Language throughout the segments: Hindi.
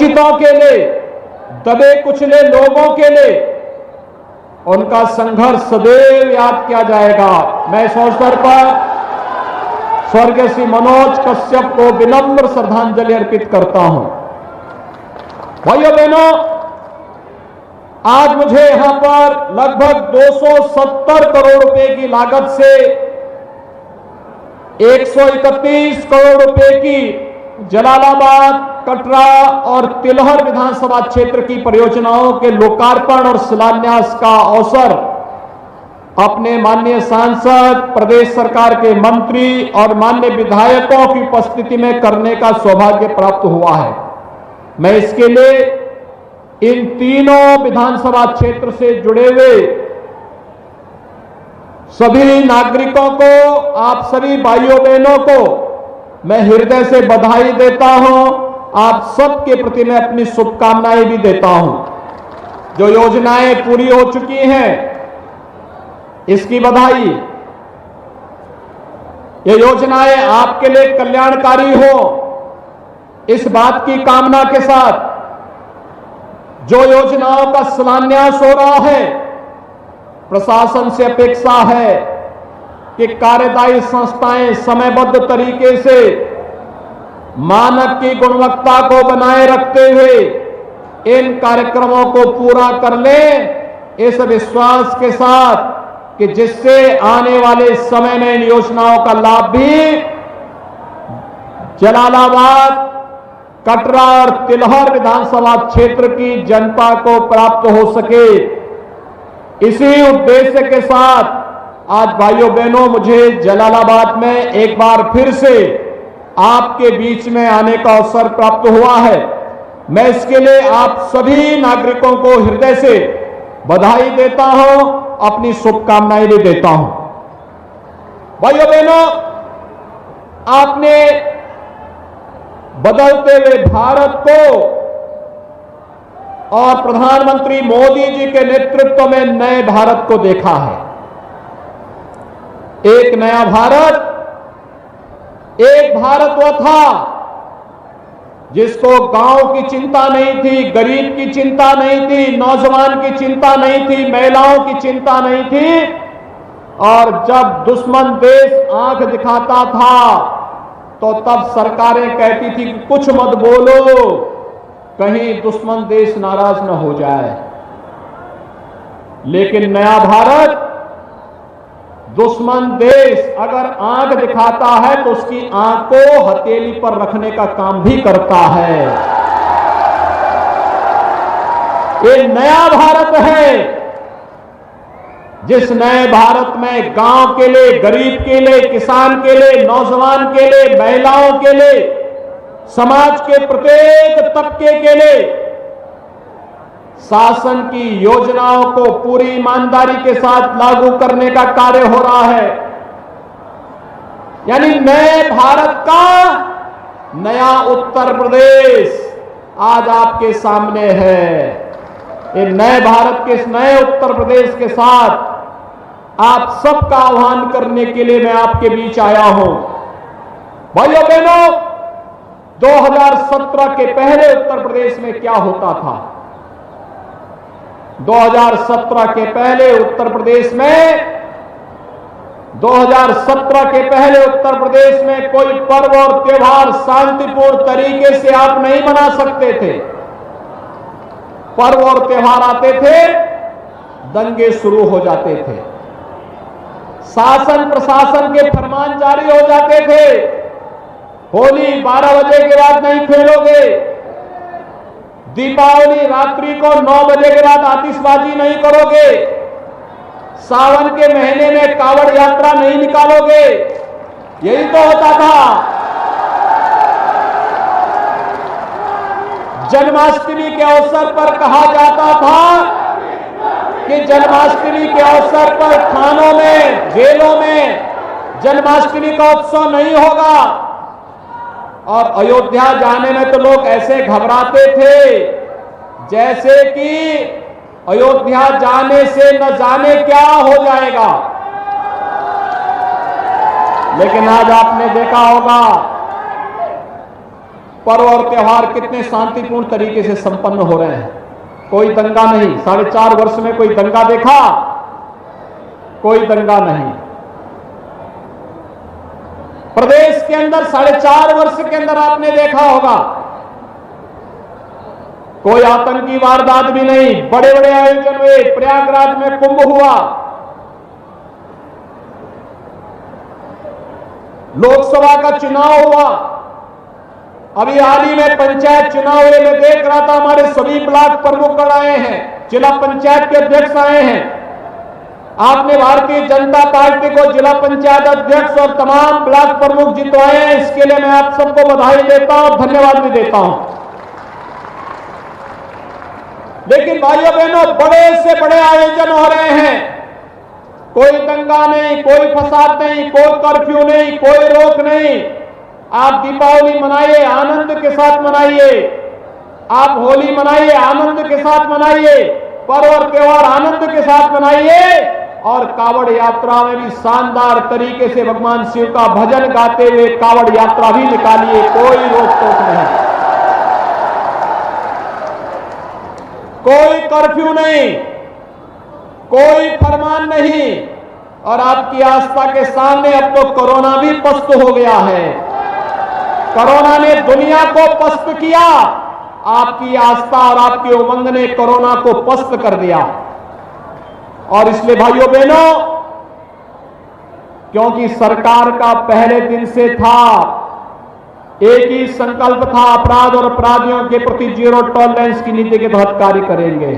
वंचितों के लिए, दबे कुचले लोगों के लिए उनका संघर्ष सदैव याद किया जाएगा। मैं इस अवसर पर स्वर्गीय श्री मनोज कश्यप को विनम्र श्रद्धांजलि अर्पित करता हूं। भाइयों बहनों, आज मुझे यहां पर लगभग 270 करोड़ रुपए की लागत से 131 करोड़ रुपए की जलालाबाद, कटरा और तिलहर विधानसभा क्षेत्र की परियोजनाओं के लोकार्पण और शिलान्यास का अवसर अपने माननीय सांसद, प्रदेश सरकार के मंत्री और माननीय विधायकों की उपस्थिति में करने का सौभाग्य प्राप्त हुआ है। मैं इसके लिए इन तीनों विधानसभा क्षेत्र से जुड़े हुए सभी नागरिकों को, आप सभी भाइयों बहनों को मैं हृदय से बधाई देता हूं। आप सबके प्रति मैं अपनी शुभकामनाएं भी देता हूं। जो योजनाएं पूरी हो चुकी हैं, इसकी बधाई। ये योजनाएं आपके लिए कल्याणकारी हो, इस बात की कामना के साथ जो योजनाओं का शिलान्यास हो रहा है, प्रशासन से अपेक्षा है कि कार्यदायी संस्थाएं समयबद्ध तरीके से मानक की गुणवत्ता को बनाए रखते हुए इन कार्यक्रमों को पूरा कर लें, इस विश्वास के साथ कि जिससे आने वाले समय में इन योजनाओं का लाभ भी जलालाबाद, कटरा और तिलहर विधानसभा क्षेत्र की जनता को प्राप्त हो सके। इसी उद्देश्य के साथ आज भाइयों बहनों, मुझे जलालाबाद में एक बार फिर से आपके बीच में आने का अवसर प्राप्त हुआ है। मैं इसके लिए आप सभी नागरिकों को हृदय से बधाई देता हूं, अपनी शुभकामनाएं भी देता हूं। भाइयों बहनों, आपने बदलते हुए भारत को और प्रधानमंत्री मोदी जी के नेतृत्व में नए भारत को देखा है। एक नया भारत, एक भारत वो था जिसको गांव की चिंता नहीं थी, गरीब की चिंता नहीं थी, नौजवान की चिंता नहीं थी, महिलाओं की चिंता नहीं थी। और जब दुश्मन देश आंख दिखाता था तो तब सरकारें कहती थी कि कुछ मत बोलो, कहीं दुश्मन देश नाराज न हो जाए। लेकिन नया भारत, दुश्मन देश अगर आंख दिखाता है तो उसकी आंख को हथेली पर रखने का काम भी करता है। ये नया भारत है, जिस नए भारत में गांव के लिए, गरीब के लिए, किसान के लिए, नौजवान के लिए, महिलाओं के लिए, समाज के प्रत्येक तबके के लिए शासन की योजनाओं को पूरी ईमानदारी के साथ लागू करने का कार्य हो रहा है। यानी नए भारत का नया उत्तर प्रदेश आज आपके सामने है। ये नए भारत के इस नए उत्तर प्रदेश के साथ आप सबका आह्वान करने के लिए मैं आपके बीच आया हूं। भाइयों बहनों, 2017 के पहले उत्तर प्रदेश में क्या होता था? 2017 के पहले उत्तर प्रदेश में 2017 के पहले उत्तर प्रदेश में कोई पर्व और त्योहार शांतिपूर्ण तरीके से आप नहीं मना सकते थे। पर्व और त्योहार आते थे, दंगे शुरू हो जाते थे, शासन प्रशासन के फरमान जारी हो जाते थे। होली 12 बजे के बाद नहीं खेलोगे, दीपावली रात्रि को 9 बजे के बाद आतिशबाजी नहीं करोगे, सावन के महीने में कावड़ यात्रा नहीं निकालोगे। यही तो होता था। जन्माष्टमी के अवसर पर कहा जाता था कि जन्माष्टमी के अवसर पर थानों में, जेलों में जन्माष्टमी का उत्सव नहीं होगा। और अयोध्या जाने में तो लोग ऐसे घबराते थे जैसे कि अयोध्या जाने से न जाने क्या हो जाएगा। लेकिन आज आपने देखा होगा पर्व और त्योहार कितने शांतिपूर्ण तरीके से संपन्न हो रहे हैं। कोई दंगा नहीं। 4.5 वर्ष में कोई दंगा देखा? कोई दंगा नहीं। प्रदेश के अंदर 4.5 वर्ष के अंदर आपने देखा होगा कोई आतंकी वारदात भी नहीं। बड़े बड़े आयोजन हुए, प्रयागराज में कुंभ हुआ, लोकसभा का चुनाव हुआ, अभी हाल ही में पंचायत चुनाव हुए। मैं देख रहा था हमारे सभी ब्लॉक प्रमुख आए हैं, जिला पंचायत के अध्यक्ष आए हैं। आपने भारतीय जनता पार्टी को जिला पंचायत अध्यक्ष और तमाम ब्लॉक प्रमुख जितवाए हैं, इसके लिए मैं आप सबको बधाई देता हूं, धन्यवाद भी देता हूं। लेकिन भाइयों बहनों, बड़े से बड़े आयोजन हो रहे हैं, कोई दंगा नहीं, कोई फसाद नहीं, कोई कर्फ्यू नहीं, कोई रोक नहीं। आप दीपावली मनाइए, आनंद के साथ मनाइए। आप होली मनाइए, आनंद के साथ मनाइए। पर्व और त्योहार आनंद के साथ मनाइए। और कावड़ यात्रा में भी शानदार तरीके से भगवान शिव का भजन गाते हुए कावड़ यात्रा भी निकालिए, कोई रोक टोक नहीं, कोई कर्फ्यू नहीं, कोई फरमान नहीं। और आपकी आस्था के सामने अब तो कोरोना भी पस्त हो गया है। कोरोना ने दुनिया को पस्त किया, आपकी आस्था और आपके उमंग ने कोरोना को पस्त कर दिया। और इसलिए भाइयों बहनों, क्योंकि सरकार का पहले दिन से था, एक ही संकल्प था, अपराध और अपराधियों के प्रति जीरो टॉलरेंस की नीति के तहत कार्य करेंगे।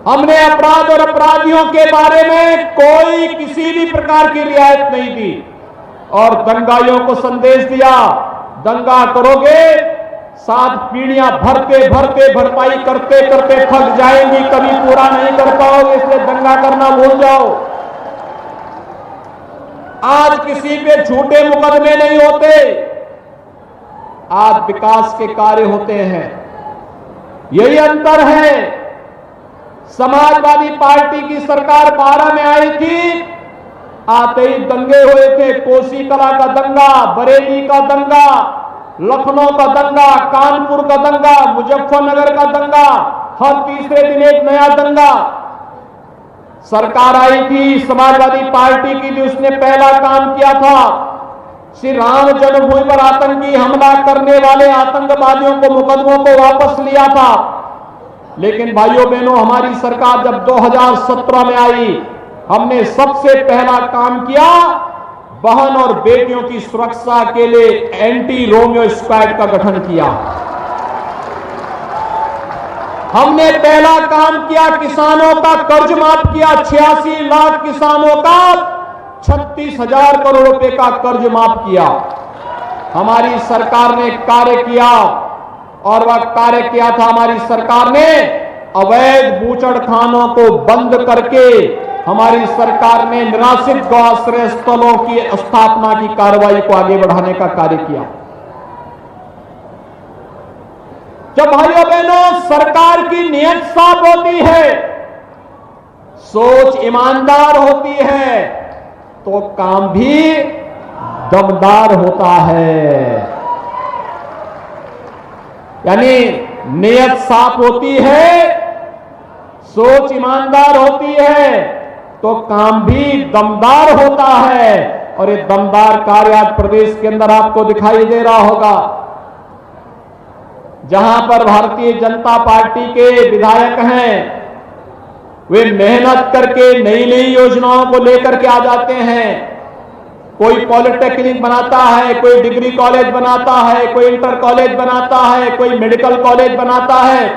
हमने अपराध और अपराधियों के बारे में कोई किसी भी प्रकार की रियायत नहीं दी और दंगाइयों को संदेश दिया, दंगा करोगे 7 पीढ़ियां भरते भरते भरपाई करते करते थक जाएंगी, कभी पूरा नहीं कर पाओगे, इसलिए दंगा करना भूल जाओ। आज किसी पे झूठे मुकदमे नहीं होते, आज विकास के कार्य होते हैं। यही अंतर है। समाजवादी पार्टी की सरकार 12 में आई थी, आते ही दंगे हुए थे। कोसी कला का दंगा, बरेली का दंगा, लखनऊ का दंगा, कानपुर का दंगा, मुजफ्फरनगर का दंगा, हर तीसरे दिन एक नया दंगा। सरकार आई थी समाजवादी पार्टी की थी, उसने पहला काम किया था श्री राम जन्मभूमि पर आतंकी हमला करने वाले आतंकवादियों को, मुकदमों को वापस लिया था। लेकिन भाइयों बहनों, हमारी सरकार जब 2017 में आई, हमने सबसे पहला काम किया, बहन और बेटियों की सुरक्षा के लिए एंटी रोमियो स्क्वाड का गठन किया। हमने पहला काम किया, किसानों का कर्ज माफ किया। 86 लाख किसानों का 36,000 करोड़ रुपए का कर्ज माफ किया। हमारी सरकार ने कार्य किया और वह कार्य किया था, हमारी सरकार ने अवैध बूचड़खानों को बंद करके हमारी सरकार ने निराश्रित गौ आश्रय स्थलों की स्थापना की कार्रवाई को आगे बढ़ाने का कार्य किया। जब भाइयों बहनों सरकार की नियत साफ होती है, सोच ईमानदार होती है, तो काम भी दमदार होता है। यानी नियत साफ होती है, सोच ईमानदार होती है, तो काम भी दमदार होता है। और ये दमदार कार्य आज प्रदेश के अंदर आपको दिखाई दे रहा होगा, जहां पर भारतीय जनता पार्टी के विधायक हैं, वे मेहनत करके नई नई योजनाओं को लेकर के आ जाते हैं। कोई पॉलिटेक्निक बनाता है, कोई डिग्री कॉलेज बनाता है, कोई इंटर कॉलेज बनाता है, कोई मेडिकल कॉलेज बनाता है,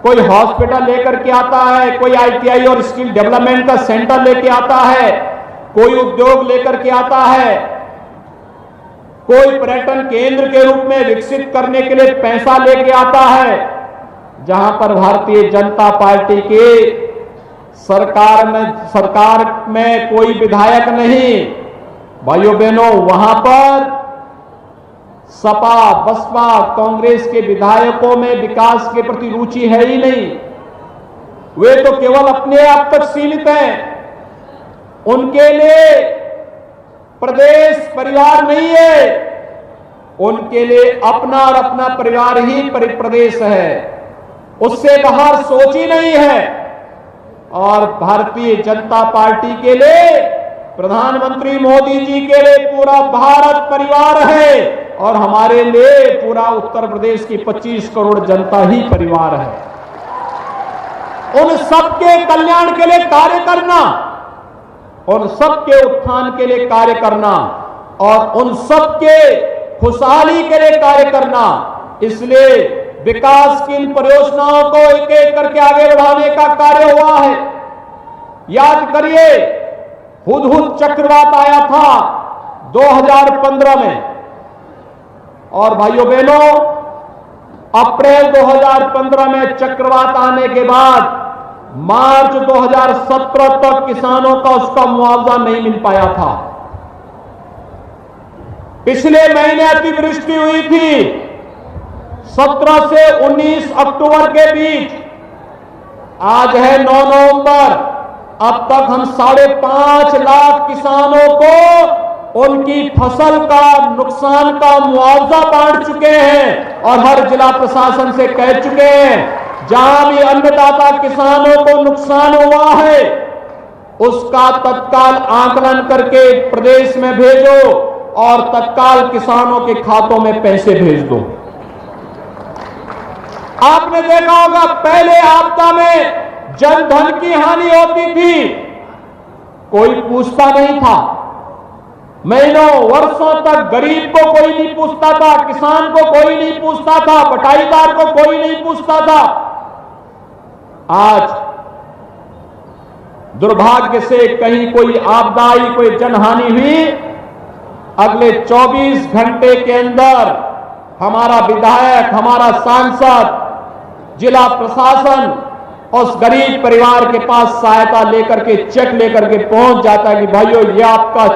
कोई हॉस्पिटल लेकर के आता है, कोई आईटीआई और स्किल डेवलपमेंट का सेंटर लेके आता है, कोई उद्योग लेकर के आता है, कोई पर्यटन केंद्र के रूप में विकसित करने के लिए पैसा लेके आता है। जहां पर भारतीय जनता पार्टी के सरकार में कोई विधायक नहीं, भाइयों बहनों, वहां पर सपा, बसपा, कांग्रेस के विधायकों में विकास के प्रति रुचि है ही नहीं। वे तो केवल अपने आप तक सीमित हैं। उनके लिए प्रदेश परिवार नहीं है, उनके लिए अपना और अपना परिवार ही प्रदेश है, उससे बाहर सोच ही नहीं है। और भारतीय जनता पार्टी के लिए, प्रधानमंत्री मोदी जी के लिए पूरा भारत परिवार है और हमारे लिए पूरा उत्तर प्रदेश की 25 करोड़ जनता ही परिवार है। उन सबके कल्याण के लिए कार्य करना, उन सबके उत्थान के लिए कार्य करना और उन सबके खुशहाली के लिए कार्य करना, इसलिए विकास की इन परियोजनाओं को एक एक करके आगे बढ़ाने का कार्य हुआ है। याद करिए, हुदहुद चक्रवात आया था 2015 में और भाइयों बहनों, अप्रैल 2015 में चक्रवात आने के बाद मार्च 2017 तक किसानों का उसका मुआवजा नहीं मिल पाया था। पिछले महीने अतिवृष्टि हुई थी 17 से 19 अक्टूबर के बीच, आज है 9 नवंबर, अब तक हम 5.5 लाख किसानों को उनकी फसल का नुकसान का मुआवजा बांट चुके हैं और हर जिला प्रशासन से कह चुके हैं, जहां भी अन्नदाता किसानों को नुकसान हुआ है उसका तत्काल आकलन करके प्रदेश में भेजो और तत्काल किसानों के खातों में पैसे भेज दो। आपने देखा होगा, पहले आपदा में जन धन की हानि होती थी, कोई पूछता नहीं था, महीनों वर्षों तक गरीब को कोई नहीं पूछता था, किसान को कोई नहीं पूछता था, बटाईदार को कोई नहीं पूछता था। आज दुर्भाग्य से कहीं कोई आपदा आई, कोई जनहानि हुई, अगले 24 घंटे के अंदर हमारा विधायक, हमारा सांसद, जिला प्रशासन उस गरीब परिवार के पास सहायता लेकर के, चेक लेकर के पहुंच जाता है कि भाइयों ये आपका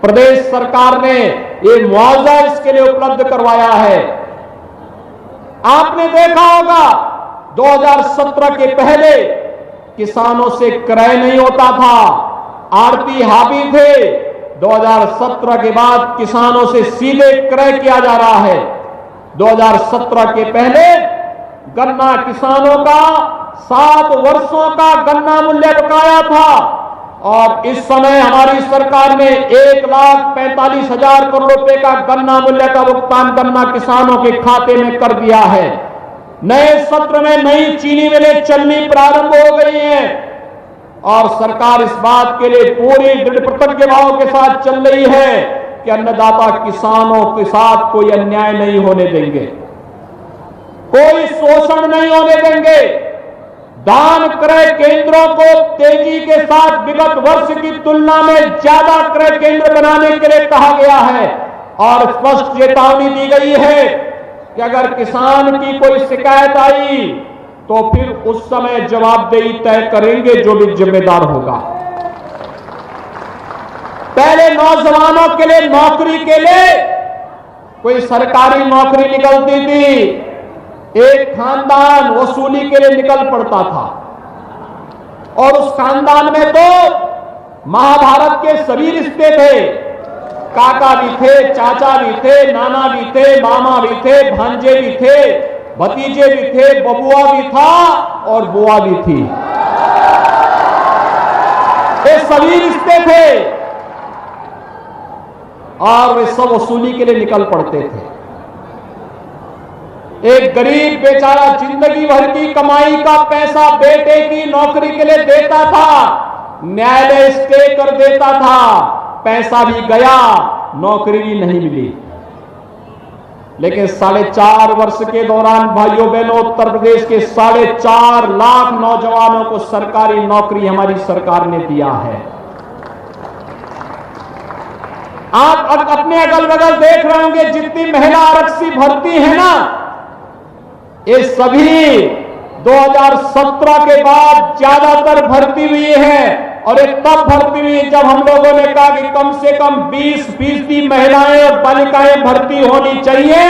प्रदेश सरकार ने ये मुआवजा इसके लिए उपलब्ध करवाया है। आपने देखा होगा 2017 के पहले किसानों से क्रय नहीं होता था, आड़ती हावी थे। 2017 के बाद किसानों से सीधे क्रय किया जा रहा है। 2017 के पहले गन्ना किसानों का 7 वर्षों का गन्ना मूल्य बकाया था और इस समय हमारी सरकार ने 1,45,000 करोड़ रुपए का गन्ना मूल्य का भुगतान गन्ना किसानों के खाते में कर दिया है। नए सत्र में नई चीनी मिलें चलनी प्रारंभ हो गई हैं और सरकार इस बात के लिए पूरी दृढ़ प्रतिज्ञ भाव के साथ चल रही है कि अन्नदाता किसानों के साथ कोई अन्याय नहीं होने देंगे, कोई शोषण नहीं होने देंगे। धान क्रय केंद्रों को तेजी के साथ विगत वर्ष की तुलना में ज्यादा क्रय केंद्र बनाने के लिए कहा गया है और स्पष्ट चेतावनी दी गई है कि अगर किसान की कोई शिकायत आई तो फिर उस समय जवाबदेही तय करेंगे जो भी जिम्मेदार होगा। पहले नौजवानों के लिए, नौकरी के लिए कोई सरकारी नौकरी निकलती थी, एक खानदान वसूली के लिए निकल पड़ता था और उस खानदान में तो महाभारत के सभी रिश्ते थे, काका भी थे, चाचा भी थे, नाना भी थे, मामा भी थे, भांजे भी थे, भतीजे भी थे, बबुआ भी था और बुआ भी थी। ये सभी रिश्ते थे और वे सब वसूली के लिए निकल पड़ते थे। एक गरीब बेचारा जिंदगी भर की कमाई का पैसा बेटे की नौकरी के लिए देता था, न्यायालय स्टे कर देता था, पैसा भी गया, नौकरी भी नहीं मिली। लेकिन 4.5 वर्ष के दौरान भाइयों बहनों, उत्तर प्रदेश के 4.5 लाख नौजवानों को सरकारी नौकरी हमारी सरकार ने दिया है। आप अपने अगल बगल देख रहे होंगे, जितनी महिला आरक्षी भर्ती है ना, ये सभी 2017 के बाद ज्यादातर भर्ती हुई है और ये तब भर्ती हुई जब हम लोगों ने कहा कि कम से कम 20% महिलाएं और बालिकाएं भर्ती होनी चाहिए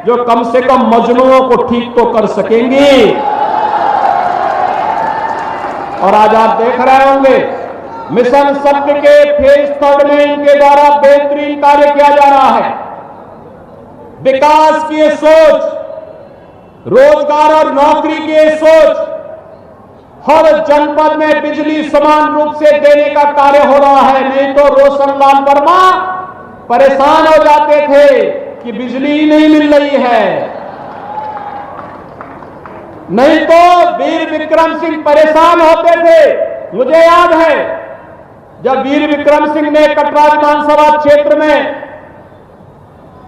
जो कम से कम मजलूमों को ठीक तो कर सकेंगी। और आज आप देख रहे होंगे मिशन सत्य के फेज 3 में इनके द्वारा बेहतरीन कार्य किया जा रहा है। विकास की ये सोच, रोजगार और नौकरी की ये सोच, हर जनपद में बिजली समान रूप से देने का कार्य हो रहा है। नहीं तो रोशनलाल वर्मा परेशान हो जाते थे कि बिजली नहीं मिल रही है, नहीं तो वीर विक्रम सिंह परेशान होते थे। मुझे याद है जब वीर विक्रम सिंह ने कटरा विधानसभा क्षेत्र में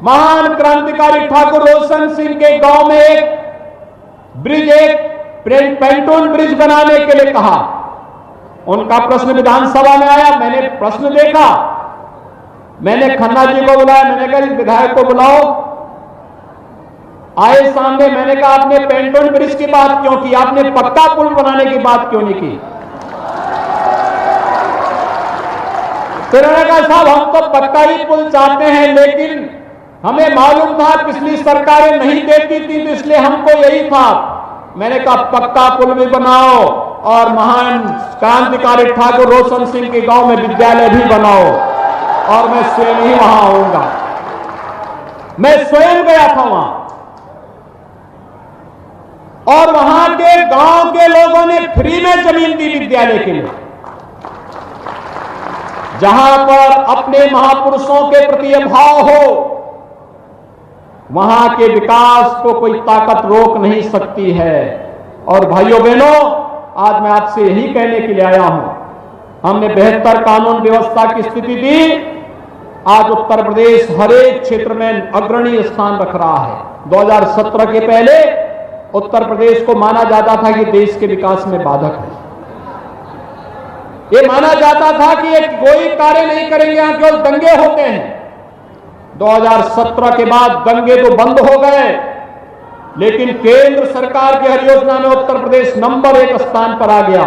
महान क्रांतिकारी ठाकुर रोशन सिंह के गांव में एक ब्रिज, एक पेंटून ब्रिज बनाने के लिए कहा। उनका प्रश्न विधानसभा में आया, मैंने प्रश्न देखा, मैंने खन्ना जी को बुलाया, मैंने कहा इस विधायक को बुलाओ। आए सामने, मैंने कहा आपने पेंटून ब्रिज की बात क्यों की, आपने पक्का पुल बनाने की बात क्यों नहीं की? फिर उन्होंने कहा साहब हम तो पक्का ही पुल चाहते हैं, लेकिन हमें मालूम था पिछली सरकारें नहीं देती थी तो इसलिए हमको यही था। मैंने कहा पक्का पुल भी बनाओ और महान क्रांतिकारी ठाकुर रोशन सिंह के गांव में विद्यालय भी बनाओ, और मैं स्वयं ही वहां आऊंगा। मैं स्वयं गया था वहां, और वहां के गांव के लोगों ने फ्री में जमीन दी विद्यालय के लिए। जहां पर अपने महापुरुषों के प्रति भाव हो, वहां के विकास को कोई ताकत रोक नहीं सकती है। और भाइयों बहनों, आज मैं आपसे यही कहने के लिए आया हूं, हमने बेहतर कानून व्यवस्था की स्थिति दी। आज उत्तर प्रदेश हर एक क्षेत्र में अग्रणी स्थान रख रहा है। 2017 के पहले उत्तर प्रदेश को माना जाता था कि देश के विकास में बाधक है। ये माना जाता था कि ये कोई कार्य नहीं करेंगे, यहां केवल दंगे होते हैं। 2017 के बाद दंगे तो बंद हो गए, लेकिन केंद्र सरकार की हर योजना में उत्तर प्रदेश नंबर 1 स्थान पर आ गया।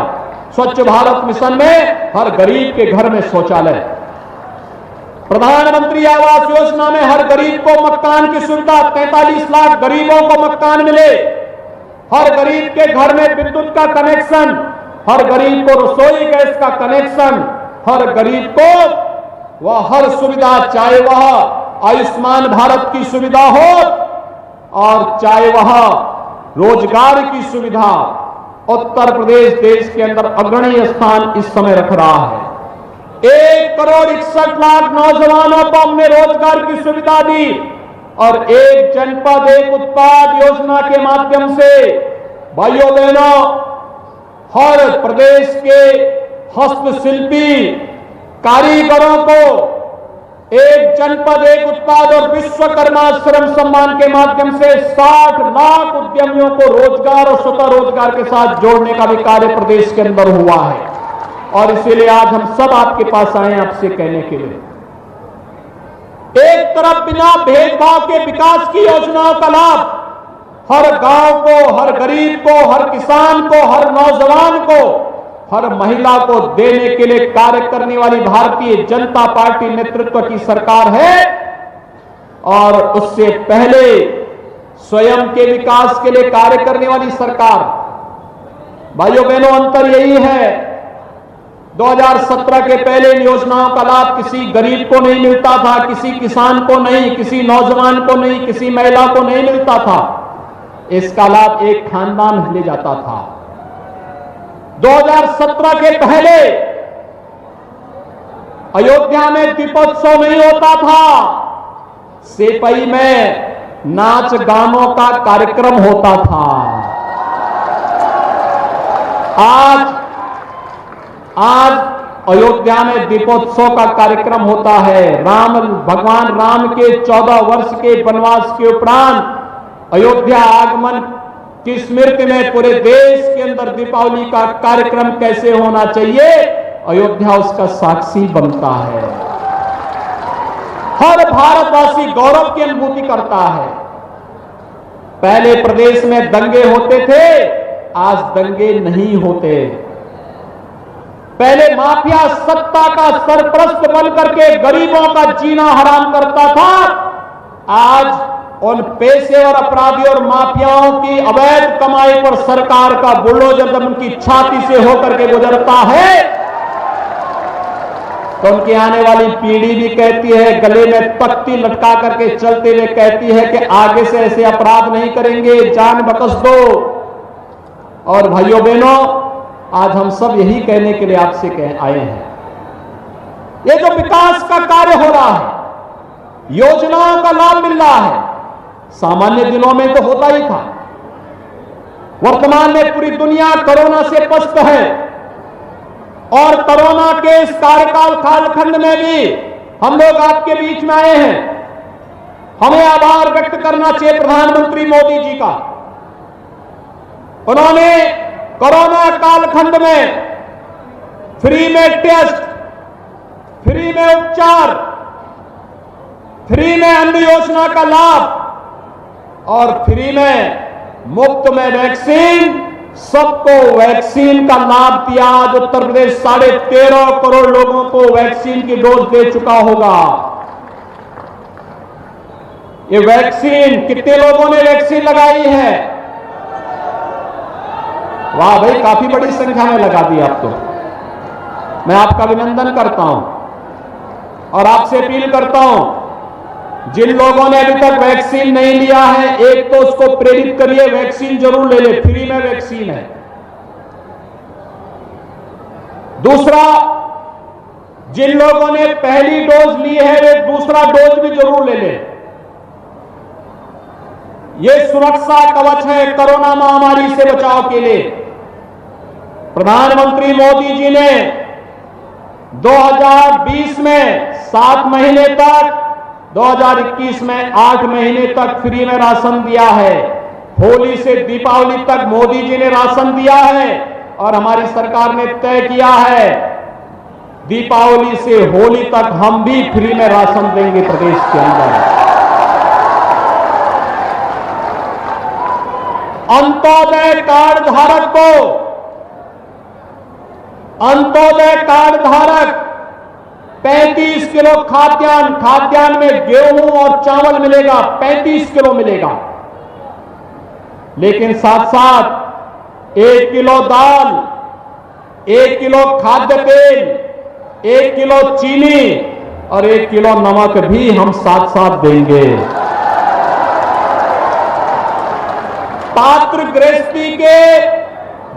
स्वच्छ भारत मिशन में हर गरीब के घर में शौचालय, प्रधानमंत्री आवास योजना में हर गरीब को मकान की सुविधा, 43 लाख गरीबों को मकान मिले, हर गरीब के घर में विद्युत का कनेक्शन, हर गरीब को रसोई गैस का कनेक्शन, हर गरीब को वह हर सुविधा, चाहे वह आयुष्मान भारत की सुविधा हो और चाहे वह रोजगार की सुविधा। उत्तर प्रदेश देश के अंदर अग्रणी स्थान इस समय रख रहा है। 1 करोड़ 61 लाख नौजवानों को हमने रोजगार की सुविधा दी, और एक जनपद एक उत्पाद योजना के माध्यम से भाइयों बहनों हर प्रदेश के हस्तशिल्पी कारीगरों को एक जनपद एक उत्पाद और विश्वकर्मा श्रम सम्मान के माध्यम से 60 लाख उद्यमियों को रोजगार और स्वतः रोजगार के साथ जोड़ने का भी कार्य प्रदेश के अंदर हुआ है। और इसीलिए आज हम सब आपके पास आए हैं आपसे कहने के लिए, एक तरफ बिना भेदभाव के विकास की योजनाओं का लाभ हर गांव को, हर गरीब को, हर किसान को, हर नौजवान को, हर महिला को देने के लिए कार्य करने वाली भारतीय जनता पार्टी नेतृत्व की सरकार है। और उससे पहले स्वयं के विकास के लिए कार्य करने वाली सरकार। भाइयों बहनों, अंतर यही है, 2017 के पहले इन योजनाओं का लाभ किसी गरीब को नहीं मिलता था, किसी किसान को नहीं, किसी नौजवान को नहीं, किसी महिला को नहीं मिलता था। इसका लाभ एक खानदान ले जाता था। 2017 के पहले अयोध्या में दीपोत्सव नहीं होता था, सेपई में नाच गानों का कार्यक्रम होता था। आज अयोध्या में दीपोत्सव का कार्यक्रम होता है। भगवान राम के 14 वर्ष के वनवास के उपरांत अयोध्या आगमन की स्मृति में पूरे देश के अंदर दीपावली का कार्यक्रम कैसे होना चाहिए, अयोध्या उसका साक्षी बनता है। हर भारतवासी गौरव की अनुभूति करता है। पहले प्रदेश में दंगे होते थे, आज दंगे नहीं होते। पहले माफिया सत्ता का सरपरस्त बनकर के गरीबों का जीना हराम करता था, आज उन पेशेवर अपराधी और माफियाओं की अवैध कमाई पर सरकार का बुलडोजर जब उनकी छाती से होकर के गुजरता है, तो उनकी आने वाली पीढ़ी भी कहती है, गले में तख्ती लटका करके चलते हुए कहती है कि आगे से ऐसे अपराध नहीं करेंगे, जान बख्श दो। और भाइयों बहनों, आज हम सब यही कहने के लिए आपसे आए हैं, ये जो विकास का कार्य हो रहा है, योजनाओं का लाभ मिल रहा है, सामान्य दिनों में तो होता ही था। वर्तमान में पूरी दुनिया कोरोना से पस्त है और कोरोना के इस कार्यकाल कालखंड में भी हम लोग आपके बीच में आए हैं। हमें आभार व्यक्त करना चाहिए प्रधानमंत्री मोदी जी का। उन्होंने कोरोना कालखंड में फ्री में टेस्ट, फ्री में उपचार, फ्री में अन्न योजना का लाभ और फ्री में मुफ्त में वैक्सीन, सबको वैक्सीन का लाभ दिया। आज उत्तर प्रदेश 13.5 करोड़ लोगों को वैक्सीन की डोज दे चुका होगा। ये वैक्सीन, कितने लोगों ने वैक्सीन लगाई है? वाह भाई, काफी बड़ी संख्या में लगा दी आप तो। मैं आपका अभिनंदन करता हूं और आपसे अपील करता हूं, जिन लोगों ने अभी तक वैक्सीन नहीं लिया है, एक तो उसको प्रेरित करिए, वैक्सीन जरूर ले ले, फ्री में वैक्सीन है। दूसरा, जिन लोगों ने पहली डोज ली है वे दूसरा डोज भी जरूर ले ले। यह सुरक्षा कवच है कोरोना महामारी से बचाव के लिए। प्रधानमंत्री मोदी जी ने 2020 में 7 महीने तक, 2021 में 8 महीने तक फ्री में राशन दिया है। होली से दीपावली तक मोदी जी ने राशन दिया है और हमारी सरकार ने तय किया है दीपावली से होली तक हम भी फ्री में राशन देंगे प्रदेश के अंदर। अंत्योदय कार्ड धारक को, अंत्योदय कार्ड धारक 35 किलो खाद्यान्न में गेहूं और चावल मिलेगा, 35 किलो मिलेगा। लेकिन साथ साथ 1 किलो दाल, 1 किलो खाद्य तेल, 1 किलो चीनी और 1 किलो नमक भी हम साथ साथ देंगे। पात्र गृहस्थी के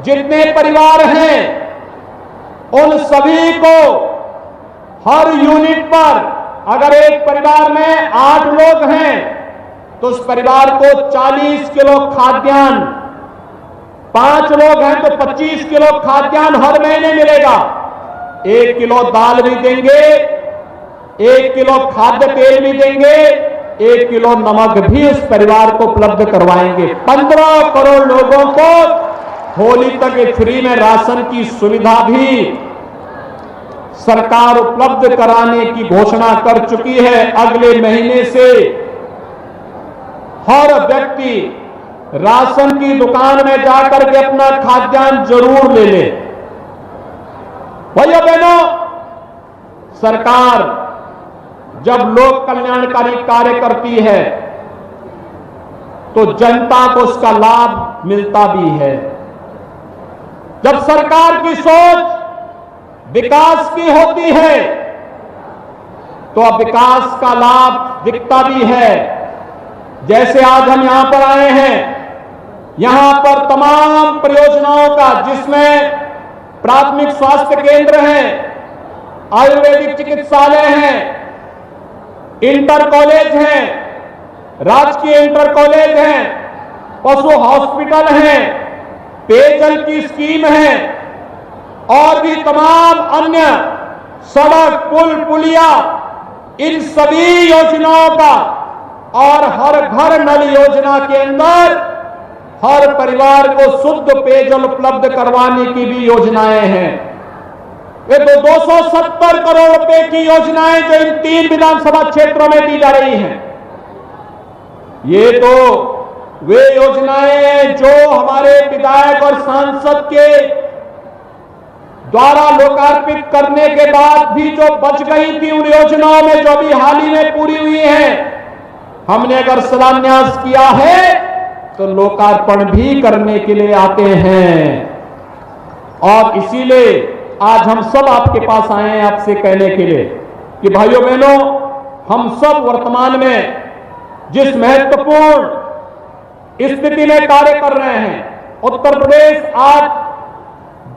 जितने परिवार हैं उन सभी को हर यूनिट पर, अगर एक परिवार में 8 लोग हैं तो उस परिवार को 40 किलो खाद्यान्न, 5 लोग हैं तो 25 किलो खाद्यान्न हर महीने मिलेगा। 1 किलो दाल भी देंगे, 1 किलो खाद्य तेल भी देंगे, 1 किलो नमक भी उस परिवार को उपलब्ध करवाएंगे। 15 करोड़ लोगों को होली तक फ्री में राशन की सुविधा भी सरकार उपलब्ध कराने की घोषणा कर चुकी है। अगले महीने से हर व्यक्ति राशन की दुकान में जाकर के अपना खाद्यान्न जरूर ले ले। भाइयों बहनों, सरकार जब लोक कल्याणकारी कार्य करती है तो जनता को उसका लाभ मिलता भी है। जब सरकार की सोच विकास की होती है तो अब विकास का लाभ दिखता भी है। जैसे आज हम यहां पर आए हैं, यहां पर तमाम परियोजनाओं का, जिसमें प्राथमिक स्वास्थ्य केंद्र हैं, आयुर्वेदिक चिकित्सालय हैं, इंटर कॉलेज हैं, राजकीय इंटर कॉलेज हैं, पशु हॉस्पिटल हैं, पेयजल की स्कीम है और भी तमाम अन्य सड़क, पुल, पुलिया, इन सभी योजनाओं का और हर घर नल योजना के अंदर हर परिवार को शुद्ध पेयजल उपलब्ध करवाने की भी योजनाएं हैं। ये तो 270 करोड़ रुपए की योजनाएं जो इन 3 विधानसभा क्षेत्रों में दी जा रही हैं, ये तो वे योजनाएं हैं जो हमारे विधायक और सांसद के द्वारा लोकार्पित करने के बाद भी जो बच गई थी उन योजनाओं में, जो अभी हाल ही में पूरी हुई है, हमने अगर शिलान्यास किया है तो लोकार्पण भी करने के लिए आते हैं। और इसीलिए आज हम सब आपके पास आए हैं आपसे कहने के लिए कि भाइयों बहनों, हम सब वर्तमान में जिस महत्वपूर्ण स्थिति में कार्य कर रहे हैं, उत्तर प्रदेश आज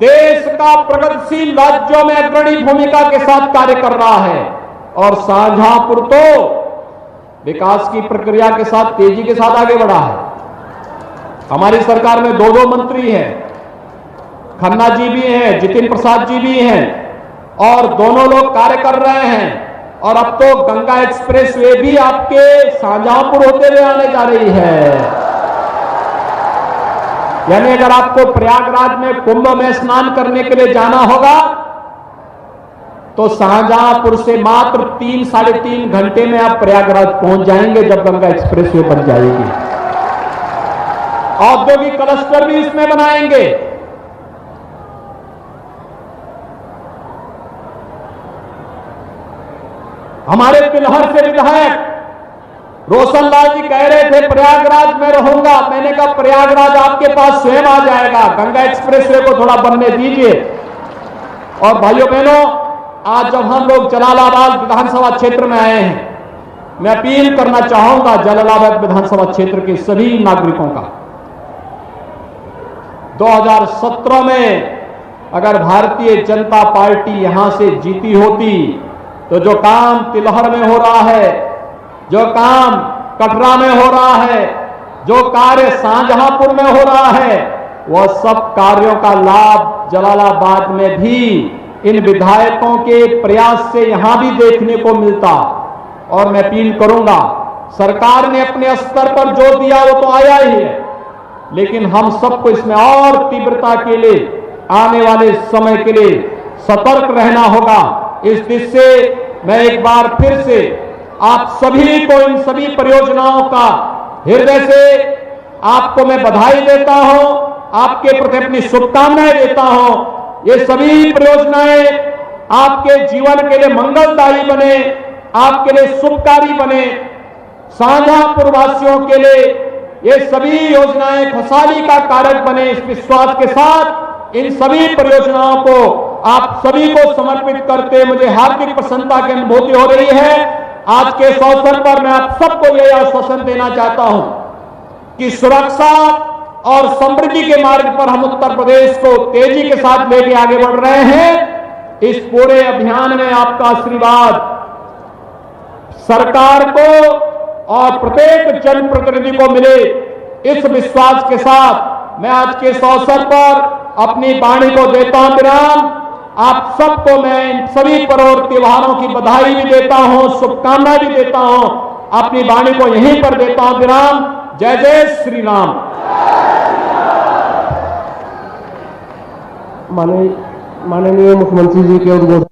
देश का प्रगतिशील राज्यों में अग्रणी भूमिका के साथ कार्य कर रहा है और शाहजहांपुर तो विकास की प्रक्रिया के साथ तेजी के साथ आगे बढ़ा है। हमारी सरकार में दो मंत्री हैं, खन्ना जी भी हैं, जितिन प्रसाद जी भी हैं और दोनों लोग कार्य कर रहे हैं। और अब तो गंगा एक्सप्रेस वे भी आपके शाहजहांपुर होते हुए आने जा रही है। यानी अगर आपको प्रयागराज में कुंभ में स्नान करने के लिए जाना होगा तो शाहजहांपुर से मात्र 3-3.5 घंटे में आप प्रयागराज पहुंच जाएंगे जब गंगा एक्सप्रेस वे बन जाएगी। औद्योगिक क्लस्टर भी इसमें बनाएंगे। हमारे तिलहर से विधायक रोशनलाल जी कह रहे थे प्रयागराज में रहूंगा। मैंने कहा प्रयागराज आपके पास स्वयं आ जाएगा, गंगा एक्सप्रेसवे को थोड़ा बनने दीजिए। और भाइयों बहनों, आज जब हम लोग जलालाबाद विधानसभा क्षेत्र में आए हैं, मैं अपील करना चाहूंगा जलालाबाद विधानसभा क्षेत्र के सभी नागरिकों का, 2017 में अगर भारतीय जनता पार्टी यहां से जीती होती तो जो काम तिलहर में हो रहा है, जो काम कटरा में हो रहा है, जो कार्य शाहजहांपुर में हो रहा है, वह सब कार्यों का लाभ जलालाबाद में भी इन विधायकों के प्रयास से यहां भी देखने को मिलता। और मैं अपील करूंगा, सरकार ने अपने स्तर पर जो दिया वो तो आया ही है, लेकिन हम सबको इसमें और तीव्रता के लिए आने वाले समय के लिए सतर्क रहना होगा। इस दृष्टि से मैं एक बार फिर से आप सभी को इन सभी परियोजनाओं का हृदय से आपको मैं बधाई देता हूं, आपके प्रति अपनी शुभकामनाएं देता हूं। ये सभी परियोजनाएं आपके जीवन के लिए मंगलदायी बने, आपके लिए शुभकारी बने। शाहजहांपुर वासियों के लिए ये सभी योजनाएं खुशहाली का कारक बने, इस विश्वास के साथ इन सभी परियोजनाओं को आप सभी को समर्पित करते मुझे हार्दिक प्रसन्नता की अनुभूति हो रही है। आज के इस अवसर पर मैं आप सबको यह आश्वासन देना चाहता हूं कि सुरक्षा और समृद्धि के मार्ग पर हम उत्तर प्रदेश को तेजी के साथ लेके आगे बढ़ रहे हैं। इस पूरे अभियान में आपका आशीर्वाद सरकार को और प्रत्येक जनप्रतिनिधि को मिले, इस विश्वास के साथ मैं आज के इस अवसर पर अपनी वाणी को देता हूं विराम। आप सबको मैं इन सभी पर्व और त्योहारों की बधाई भी देता हूं, शुभकामनाएं भी देता हूं। अपनी वाणी को यहीं पर देता हूं विराम। जय जय श्री राम। माननीय मुख्यमंत्री जी के उद्बोधन